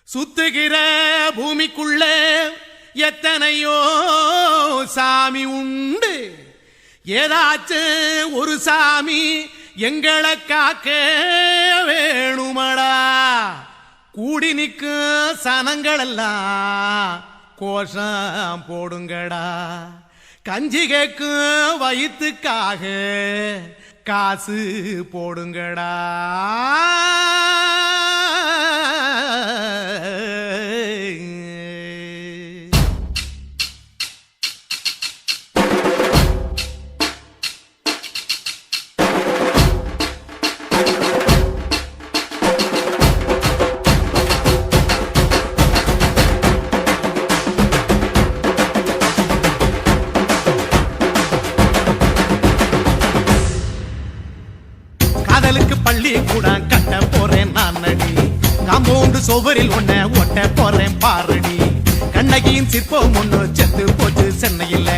சுத்துகிற பூமிக்குள்ள எத்தனையோ சாமி உண்டு. ஏதாச்சும் ஒரு சாமி எங்களை காக்க வேணுமடா. கூடி நிற்கும் சனங்கள் எல்லாம் கோஷம் போடுங்கடா. கஞ்சி கேக்கும் வயிற்றுக்காக காசு போடுங்கடா. காதலுக்கு பள்ளி கூட கட்ட போறேன் நான் அடி. காம்பவுண்டு சுவரில் ஒன்ன ஒட்ட போறேன் பாரடி. கண்ணகியின் சிற்பம் ஒண்ணு செத்து போச்சு சென்னையில.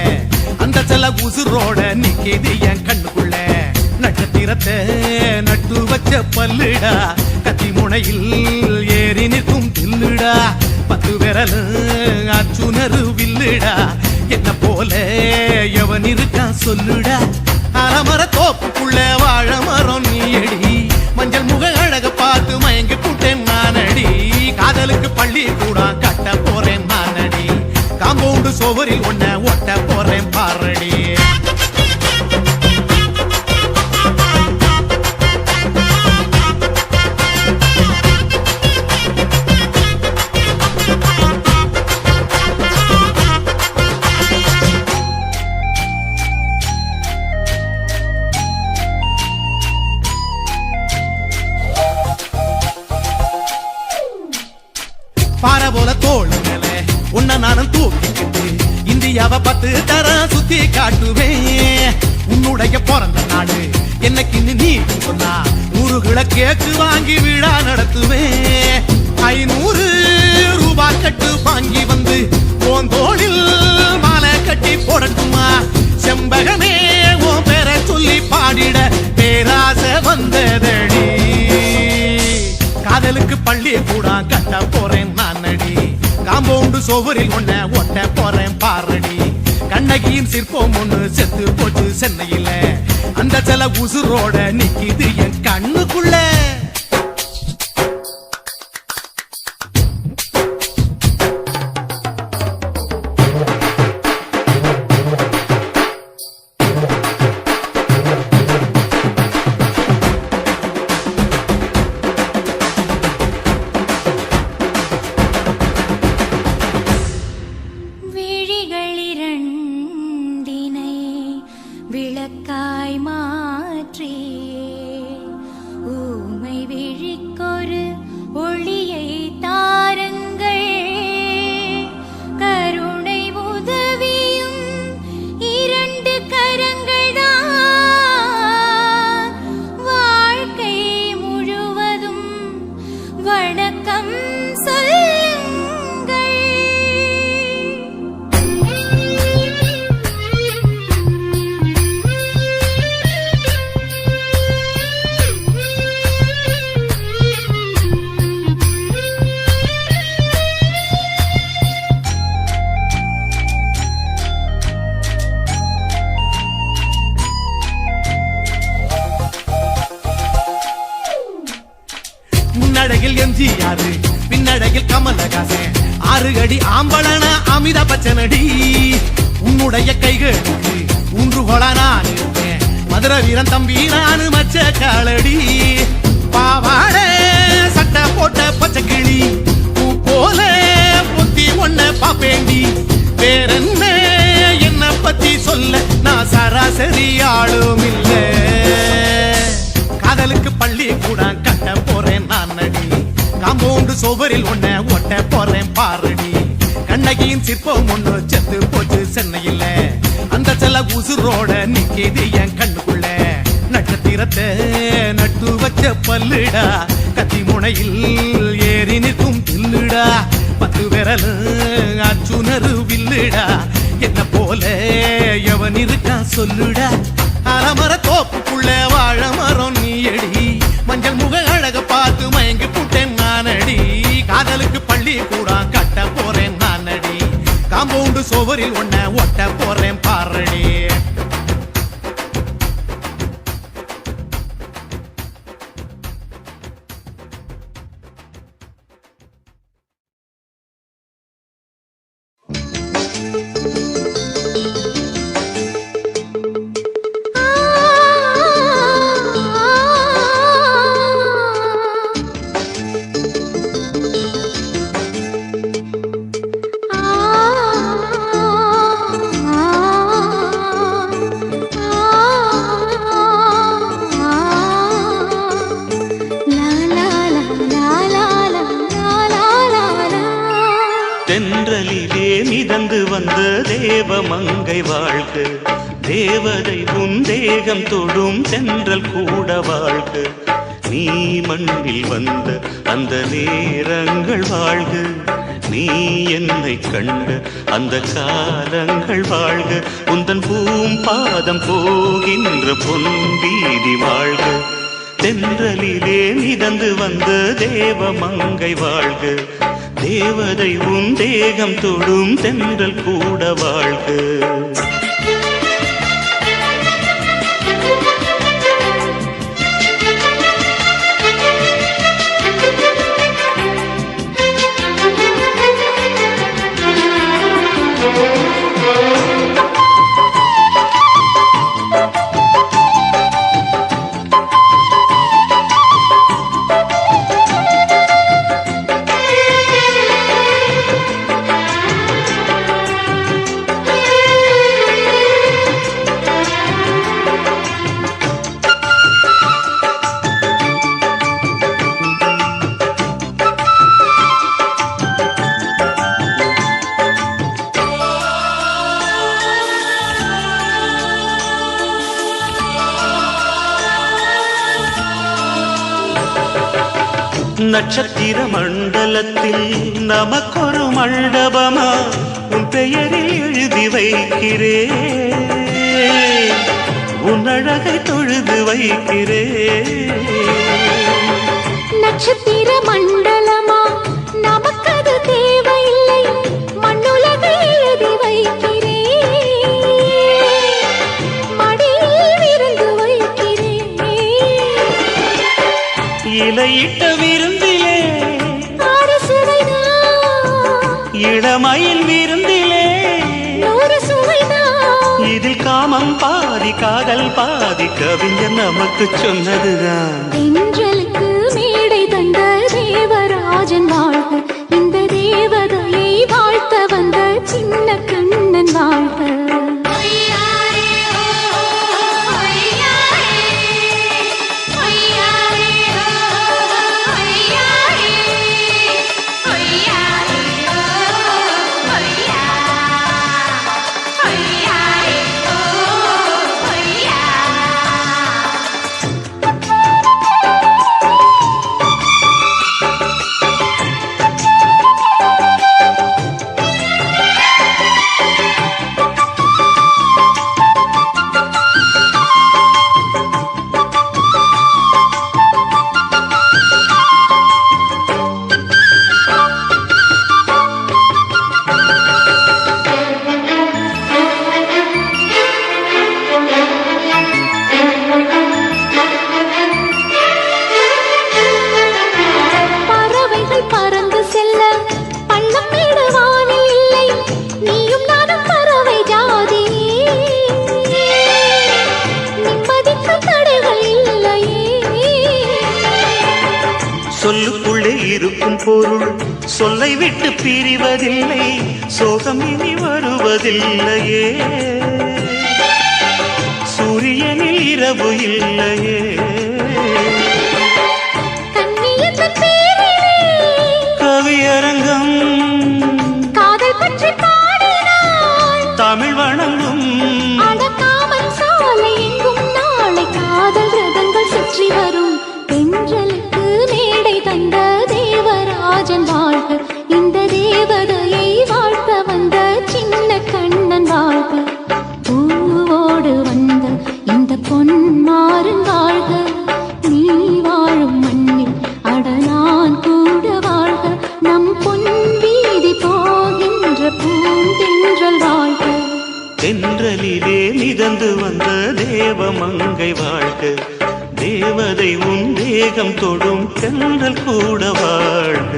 அந்த சில உசுரோட நிக்கிது என் கண்ணுக்குள்ள. நட்சத்திரத்தை நட்டு வச்ச பல்லுடா. கத்தி முனையில் ஏறி நிற்கும் தில்லுடா. 10 விரல் அச்சுணரு வில்லுடா. என்ன போல எவன் இருக்கான் சொல்லுடா. அலமர தோப்புக்குள்ள வாழ மரம் நீயடி. மஞ்சள் முக அழக பார்த்து மயங்கி கூட்டேன் நானடி. காதலுக்கு பள்ளி கூட கட்ட போறேன் நானடி. காம்பவுண்டு சுவரில் ஒன்ன ஒட்ட போறேன் பாரடி. பார போல தோளு மேல உன்ன நானும் தூக்கிக்கிட்டு இந்தியாவை 10 தரம் சுத்தி காட்டுவேன். உன்னுடைய பிறந்த நாடு என்னைக்கு நீ சொன்னா 100 கிலோ கேக்கு வாங்கி விழா நடத்துவேன். 500 ரூபாய் கட்டு வாங்கி வந்து போந்தோளில் மாலை கட்டி போடட்டுமா. செம்பகமே உன் பேரை சொல்லி பாடிட பேராசை வந்ததடி. காதலுக்கு பள்ளி கூட கட்ட போறேன் நானடி. காம்பவுண்டு சுவரில் ஒன்ன ஒட்ட போறேன் பாரடி. கண்ணகியின் சிற்பம் ஒண்ணு செத்து போச்சு சென்னையில. அந்த சில உசுரோட நிக்கிது என் கண்ணுக்குள்ள. விளக்காய் மாற்றி ஊமை விழிக்கொரு ஒளியை தாருங்கள். கருணை உதவியும் 2 கரங்கள் தான். வாழ்க்கை முழுவதும் வணக்கம் முன்னடையில் எம்ஜிஆர் பின்னடையில் கமலஹாசன். 6 அடி ஆம்பளன அமிதாப் பச்சனடி. உன்னுடைய கைகளுக்கு ஊன்றுகோலா நான் இருப்பேன். மதுரை வீரன் தம்பி நானு மச்ச காலடி. பாவாட சட்டை போட்ட பச்சை கிளி பூ போல பொத்தி ஒன்ன பாப்பேண்டி. வேறென்ன என்ன பத்தி சொல்ல நான் சராசரி ஆளும் இல்ல. காதலுக்கு பள்ளி கூட கட்ட போறேன் நானடி. காம்பவுண்டு சுவரில் ஒன்ன ஒட்ட போறேன் பாரடி. கண்ணகியின் சிற்பம் ஒண்ணு செத்து போச்சு சென்னையில. அந்த சில உசுரோட நிக்கிது என் கண்ணுக்குள்ள. நட்சத்திரத்தை நட்டு வச்ச பல்லுடா. கத்தி முனையில் ஏறி நிற்கும் தில்லுடா. 10 விரல் அச்சுணரு வில்லுடா. என்ன போல எவன் இருக்கான் சொல்லுடா. அலமர தோப்புக்குள்ள வாழ மரம் நீயடி. மஞ்சள் முக அழக பார்த்து மயங்கி கூட்டேன் நானடி. காதலுக்கு பள்ளி காம்பவுண்டு சுவரில் ஒன்ன ஒட்ட போறேன் பாரடி. தென்றலிலே மிதந்து வந்த தேவமங்கை வாழ்க, தேவதை உன் தேகம் தொடும் தென்றல் கூட வாழ்க. நீ மண்ணில் வந்த அந்த நேரங்கள் வாழ்க, நீ என்னை கண்ட அந்த காலங்கள் வாழ்க. உந்தன் பூம்பாதம் போகின்ற பொன் வீதி வாழ்க. தென்றலிலே மிதந்து வந்த தேவமங்கை வாழ்க, தேவதை உன் தேகம் தொடும் தென்றல் கூட வாழ்க. நட்சத்திர மண்டலத்தில் நமக்கொரு மண்டபமா உன் பெயரில் எழுதி வைக்கிறேன், உன் அழகை தொழுது வைக்கிறேன். நட்சத்திர மண்டலமா நமக்கது தேவையில்லை, மண்ணுலகை எழுதி வைக்கிறேன், மடியில் விருந்து வைக்கிறேன். இலையிட்ட விருந்திலே இளமயில் விருந்திலே இதில் காமம் பாதி காதல் பாதி கவிஞர் நமக்கு சொன்னதுதான். தென்றலுக்கு மேடை தந்த தேவராஜன் வாழ்க, இந்த தேவதையை வாழ்த்த வந்த சின்ன கண்ணன் வாழ்க. சொல்லுக்குள்ளே இருக்கும் பொருள் சொல்லை விட்டு பிரிவதில்லை, சோகம் இனி வருவதில்லையே. சூரியனில் இரவு இல்லையே. கவியரங்கம் காதல் பற்றி பாடினாள், தமிழ் வணங்கும் அடக்காமல் சாலை எங்கும் நாளை காதல் ரதங்கள் சுற்றி வரும். தென்றலுக்கு மேடை தந்த தேவராஜன் வாழ்க, இந்த தேவதையை வாழ்த்த வந்த சின்ன கண்ணன் வாழ்க. பூவோடு வந்த இந்த பொன்மாறன் வாழ்க. தென்றலிலே மிதந்து வந்த தேவமங்கை வாழ்க, தேவதை உன் தேகம் தொடும் தென்றல் கூட வாழ்க.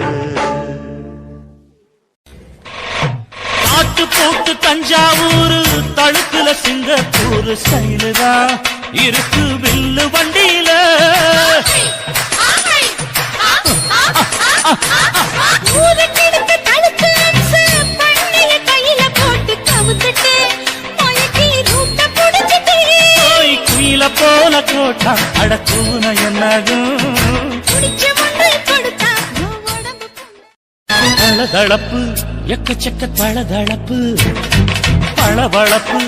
காட்டு போட்டு தஞ்சாவூர், தழுக்குல சிங்கப்பூர் ஸ்டைலுதா இருக்கு வில்லு வண்டியில. குயில போல கோட்டா அடக்கூன என்னாகும் தளதளப்பு எக்கச்சக்க தளதளப்பு, பளபளப்பு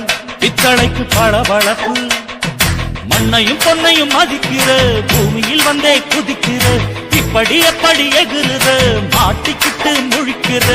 பித்தளைக்கு பளபளப்பு. மண்ணையும் பொன்னையும் மதிக்கிற, பூமியில் வந்தே குதிக்கிற, இப்படி எப்படி எகுறுற, மாட்டிக்கிட்டு முழிக்கிற.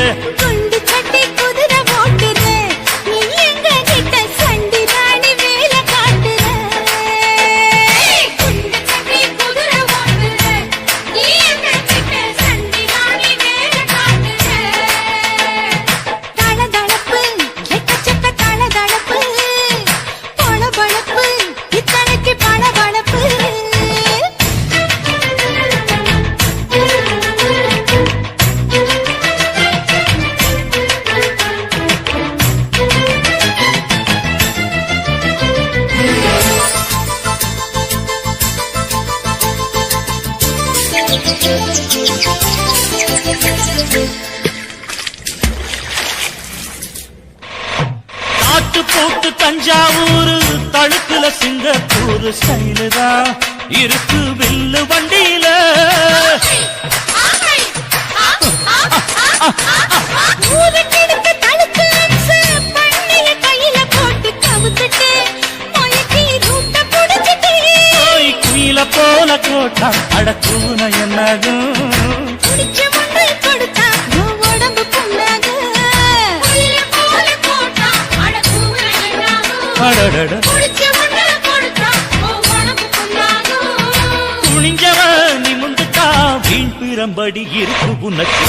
காட்டு போட்டு தஞ்சாவூர், தழுக்குல சிங்கப்பூர் ஸ்டைலுதா இருக்கு வில்லு வண்டியில. குயில போல கோட்டா அடக்கூன என்னாகும் துணிஞ்சவ நிமுந்துட்டா வீண் பிறம்படி இருக்கு உனக்கு.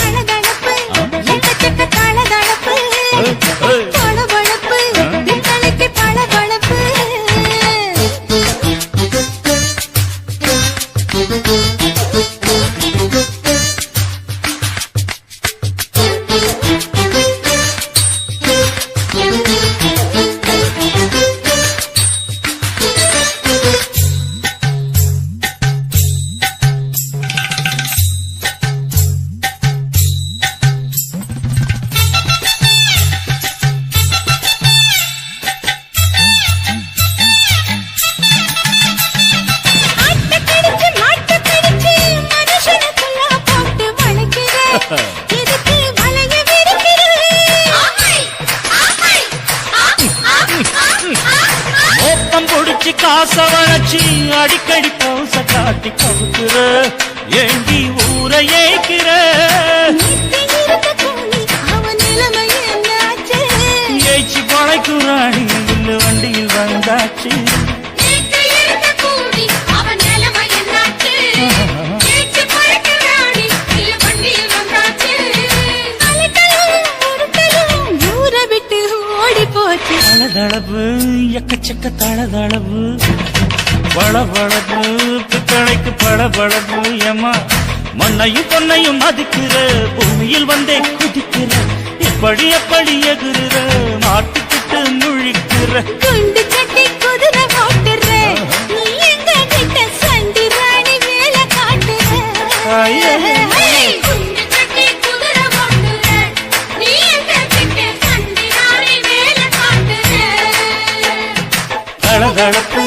மோப்பம் பொடிச்சு காச வளர்ச்சி அடிக்கடி பௌச காட்டி கவுக்குற, ஏண்டி ஊரை ஏய்க்கிற. ஏய்ச்சி பழைக்குறாடி இல்ல வண்டியில் வந்தாச்சு. தளதளப்பு எக்கச்சக்க தளதளப்பு, பளபளப்பு பித்தளைக்கு பளபளப்பு. ஏமா மண்ணையும் பொன்னையும் மதிக்கிற, பூமியில் வந்தே குதிக்கிற, எப்படி எப்படி எகுறுற, மாட்டிக்கிட்டு முழிக்கிற. குண்டு கட்டி குதிரை ஓட்டுற, நீ எங்க கிட்ட சண்டி ராணி வேலை காட்டுற. தளதளப்பு